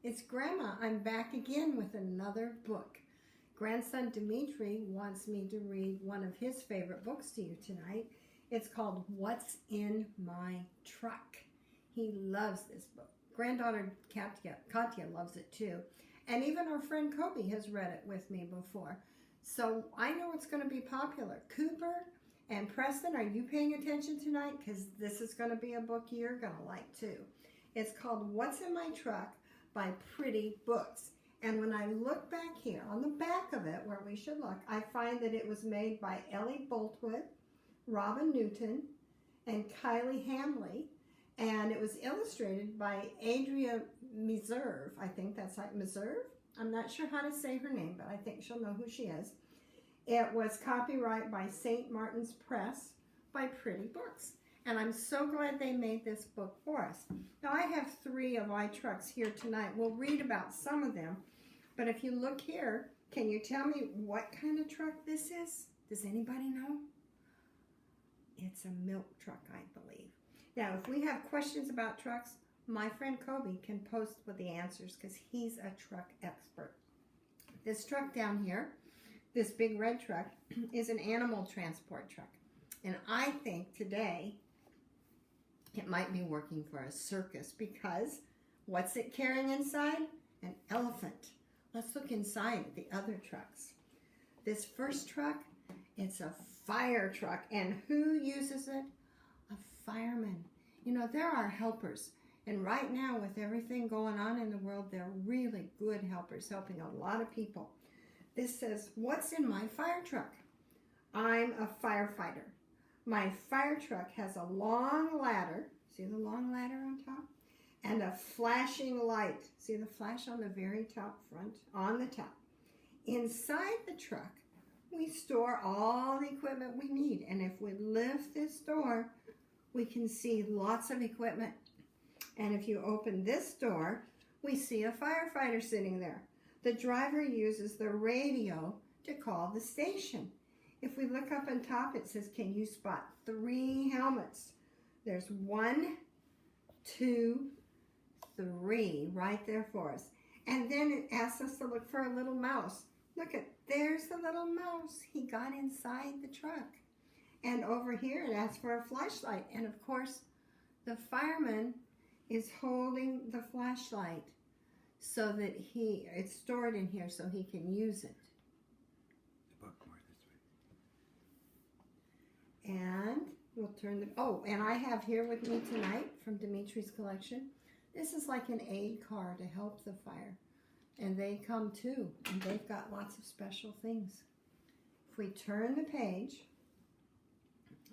It's Grandma. I'm back again with another book. Grandson Dimitri wants me to read one of his favorite books to you tonight. It's called What's in My Truck. He loves this book. Granddaughter Katya loves it too. And even our friend Kobe has read it with me before. So I know it's going to be popular. Cooper and Preston, are you paying attention tonight? Because this is going to be a book you're going to like too. It's called What's in My Truck by Priddy Books. And when I look back here, on the back of it, where we should look, I find that it was made by Ellie, Boultwood, Robyn and Kylie, Hamley. And it was illustrated by Adria Meserve. I think that's like Meserve. I'm not sure how to say her name, but I think she'll know who she is. It was copyright by St.Martin's Press by Priddy Books. And I'm so glad they made this book for us. Now I have 3 of my trucks here tonight. We'll read about some of them. But if you look here, can you tell me what kind of truck this is? Does anybody know? It's a milk truck, I believe. Now, if we have questions about trucks, my friend Kobe can post with the answers because he's a truck expert. This truck down here, this big red truck, is an animal transport truck. And I think today it might be working for a circus because what's it carrying inside? An elephant. Let's look inside the other trucks. This first truck, it's a fire truck. And who uses it? A fireman. You know, there are helpers. And right now, with everything going on in the world, they're really good helpers, helping a lot of people. This says, what's in my fire truck? I'm a firefighter. My fire truck has a long ladder. See the long ladder on top? And a flashing light. See the flash on the very top front? On the top. Inside the truck, we store all the equipment we need. And if we lift this door, we can see lots of equipment. And if you open this door, we see a firefighter sitting there. The driver uses the radio to call the station. If we look up on top, it says, can you spot 3 helmets? There's 1, 2, 3 right there for us. And then it asks us to look for a little mouse. Look there's the little mouse. He got inside the truck. And over here it asks for a flashlight. And of course, the fireman is holding the flashlight so that it's stored in here so he can use it. And we'll turn and I have here with me tonight from Dimitri's collection, this is like an aid car to help the fire. And they come too, and they've got lots of special things. If we turn the page,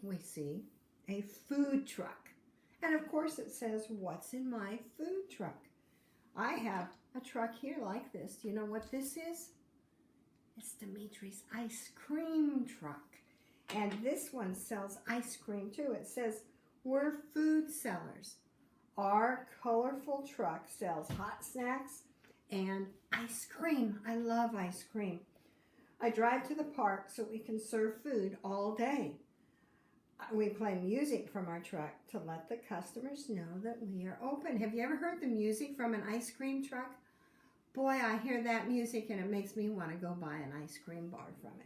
we see a food truck. And of course it says, what's in my food truck? I have a truck here like this. Do you know what this is? It's Dimitri's ice cream truck. And this one sells ice cream too. It says, we're food sellers. Our colorful truck sells hot snacks and ice cream. I love ice cream. I drive to the park so we can serve food all day. We play music from our truck to let the customers know that we are open. Have you ever heard the music from an ice cream truck? Boy, I hear that music and it makes me want to go buy an ice cream bar from it.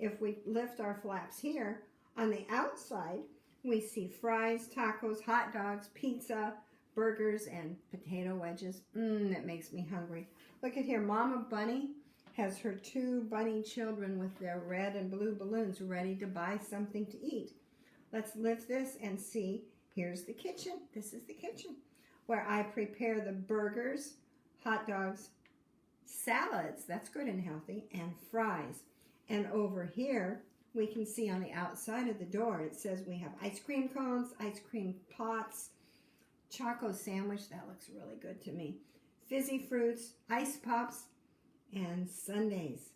If we lift our flaps here, on the outside, we see fries, tacos, hot dogs, pizza, burgers, and potato wedges. That makes me hungry. Look at here, Mama Bunny has her 2 bunny children with their red and blue balloons ready to buy something to eat. Let's lift this and see. Here's the kitchen. This is the kitchen where I prepare the burgers, hot dogs, salads, that's good and healthy, and fries. And over here, we can see on the outside of the door, it says we have ice cream cones, ice cream pots, choco sandwich, that looks really good to me, fizzy fruits, ice pops, and sundaes.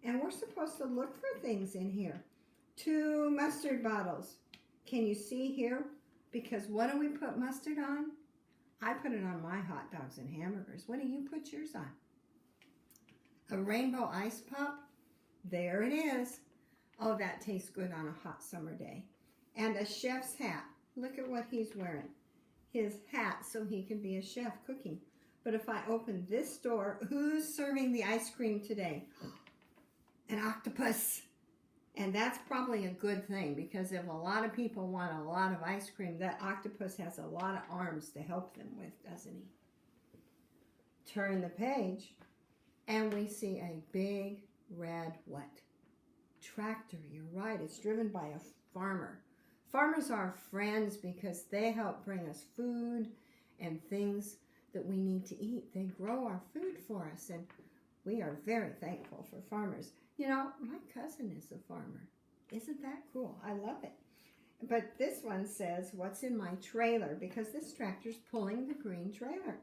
And we're supposed to look for things in here. 2 mustard bottles. Can you see here? Because what do we put mustard on? I put it on my hot dogs and hamburgers. What do you put yours on? A rainbow ice pop? There it is. Oh, that tastes good on a hot summer day. And a chef's hat. Look at what he's wearing. His hat so he can be a chef cooking. But if I open this door, who's serving the ice cream today? An octopus. And that's probably a good thing, because if a lot of people want a lot of ice cream, that octopus has a lot of arms to help them with, doesn't he? Turn the page, and we see a big red what? Tractor. You're right. It's driven by a farmer. Farmers are friends because they help bring us food and things that we need to eat. They grow our food for us, and we are very thankful for farmers. You know, my cousin is a farmer. Isn't that cool? I love it. But this one says, what's in my trailer? Because this tractor's pulling the green trailer.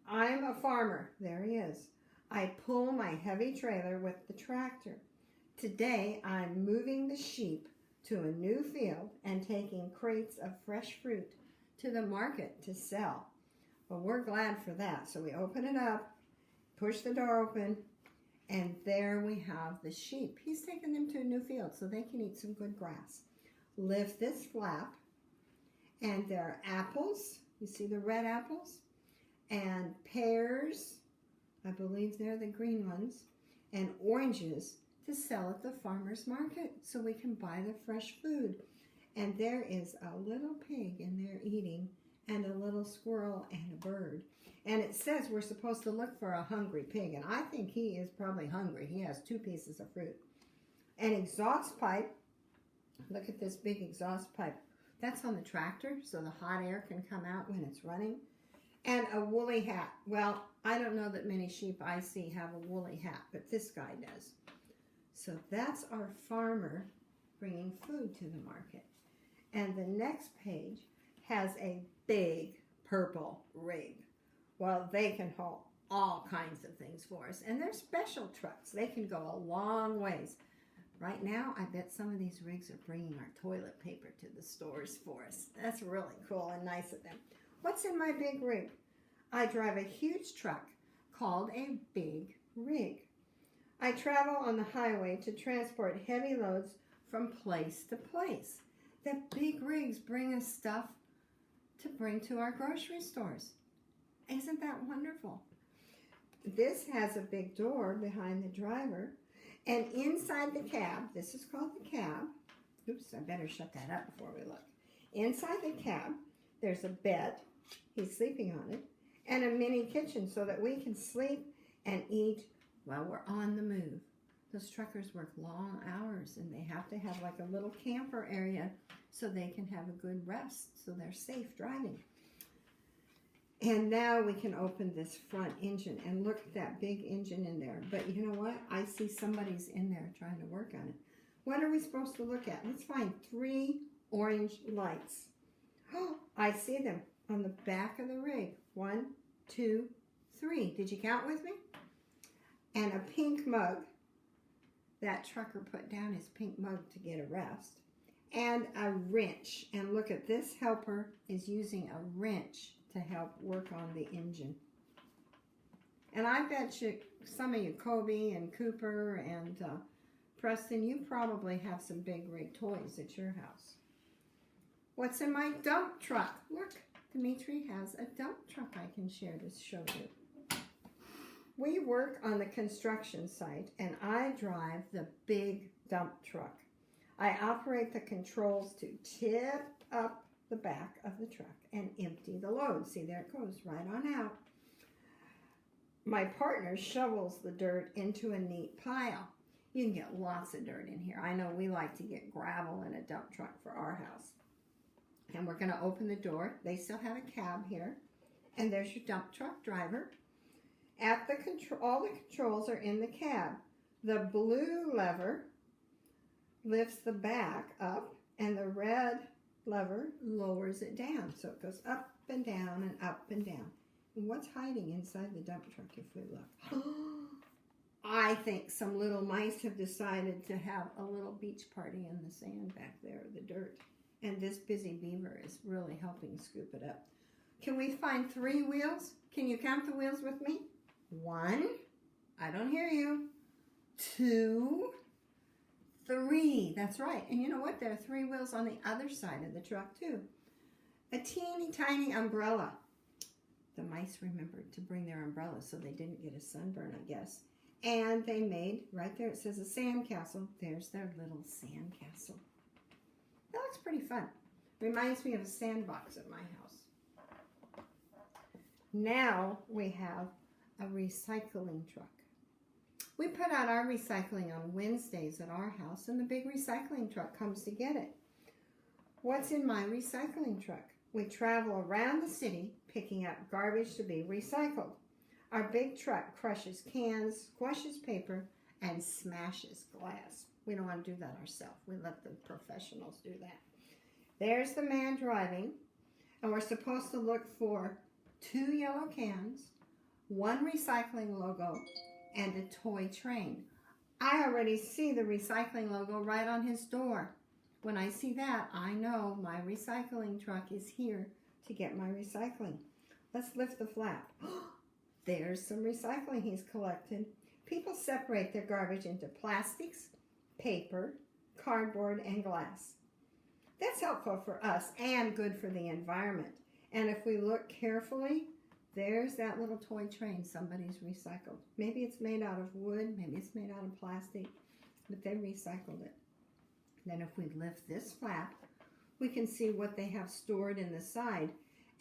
I'm a farmer. There he is. I pull my heavy trailer with the tractor. Today, I'm moving the sheep to a new field and taking crates of fresh fruit to the market to sell. Well, we're glad for that. So we open it up, push the door open, and there we have the sheep. He's taking them to a new field so they can eat some good grass. Lift this flap, and there are apples. You see the red apples? And pears, I believe they're the green ones, and oranges to sell at the farmer's market so we can buy the fresh food. And there is a little pig in there eating, and a little squirrel and a bird. And it says we're supposed to look for a hungry pig, and I think he is probably hungry. He has 2 pieces of fruit. An exhaust pipe. Look at this big exhaust pipe. That's on the tractor so the hot air can come out when it's running. And a woolly hat. Well, I don't know that many sheep I see have a woolly hat, but this guy does. So that's our farmer bringing food to the market. And the next page has a big purple rig. Well, they can haul all kinds of things for us. And they're special trucks. They can go a long ways. Right now, I bet some of these rigs are bringing our toilet paper to the stores for us. That's really cool and nice of them. What's in my big rig? I drive a huge truck called a big rig. I travel on the highway to transport heavy loads from place to place. The big rigs bring us stuff to bring to our grocery stores. Isn't that wonderful? This has a big door behind the driver, and inside the cab, this is called the cab. Oops, I better shut that up before we look. Inside the cab, there's a bed, he's sleeping on it, and a mini kitchen so that we can sleep and eat while we're on the move. Those truckers work long hours, and they have to have like a little camper area so they can have a good rest, so they're safe driving. And now we can open this front engine, and look at that big engine in there. But you know what? I see somebody's in there trying to work on it. What are we supposed to look at? Let's find 3 orange lights. Oh, I see them on the back of the rig. 1, 2, 3. Did you count with me? And a pink mug. That trucker put down his pink mug to get a rest. And a wrench. And look at this helper is using a wrench to help work on the engine. And I bet you, some of you, Kobe and Cooper and Preston, you probably have some big rig toys at your house. What's in my dump truck? Look, Dimitri has a dump truck I can share to show you. We work on the construction site, and I drive the big dump truck. I operate the controls to tip up the back of the truck and empty the load. See, there it goes, right on out. My partner shovels the dirt into a neat pile. You can get lots of dirt in here. I know we like to get gravel in a dump truck for our house. And we're going to open the door. They still have a cab here. And there's your dump truck driver. At the all the controls are in the cab. The blue lever lifts the back up, and the red lever lowers it down. So it goes up and down and up and down. And what's hiding inside the dump truck if we look? I think some little mice have decided to have a little beach party in the sand back there, the dirt. And this busy beaver is really helping scoop it up. Can we find 3 wheels? Can you count the wheels with me? 1, I don't hear you. 2, 3, that's right. And you know what? There are 3 wheels on the other side of the truck too. A teeny tiny umbrella. The mice remembered to bring their umbrellas so they didn't get a sunburn, I guess. And they made, right there it says a sandcastle. There's their little sandcastle. That looks pretty fun. Reminds me of a sandbox at my house. Now we have a recycling truck. We put out our recycling on Wednesdays at our house, and the big recycling truck comes to get it. What's in my recycling truck? We travel around the city picking up garbage to be recycled. Our big truck crushes cans, squashes paper, and smashes glass. We don't want to do that ourselves. We let the professionals do that. There's the man driving, and we're supposed to look for 2 yellow cans, 1 recycling logo, and a toy train. I already see the recycling logo right on his door. When I see that, I know my recycling truck is here to get my recycling. Let's lift the flap. There's some recycling he's collected. People separate their garbage into plastics, paper, cardboard, and glass. That's helpful for us and good for the environment. And if we look carefully, there's that little toy train somebody's recycled. Maybe it's made out of wood, maybe it's made out of plastic, but they recycled it. Then if we lift this flap, we can see what they have stored in the side.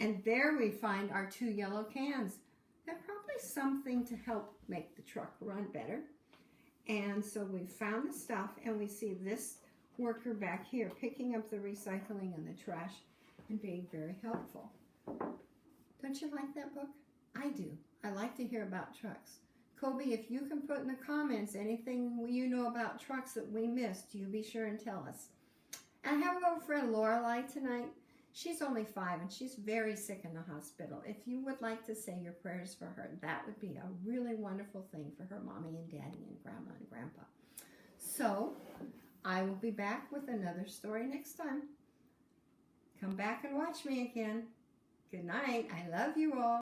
And there we find our 2 yellow cans. They're probably something to help make the truck run better. And so we found the stuff, and we see this worker back here picking up the recycling and the trash and being very helpful. Don't you like that book? I do. I like to hear about trucks. Kobe, if you can put in the comments anything you know about trucks that we missed, you be sure and tell us. And I have a little friend, Lorelei, tonight. She's only 5 and she's very sick in the hospital. If you would like to say your prayers for her, that would be a really wonderful thing for her mommy and daddy and grandma and grandpa. So, I will be back with another story next time. Come back and watch me again. Good night. I love you all.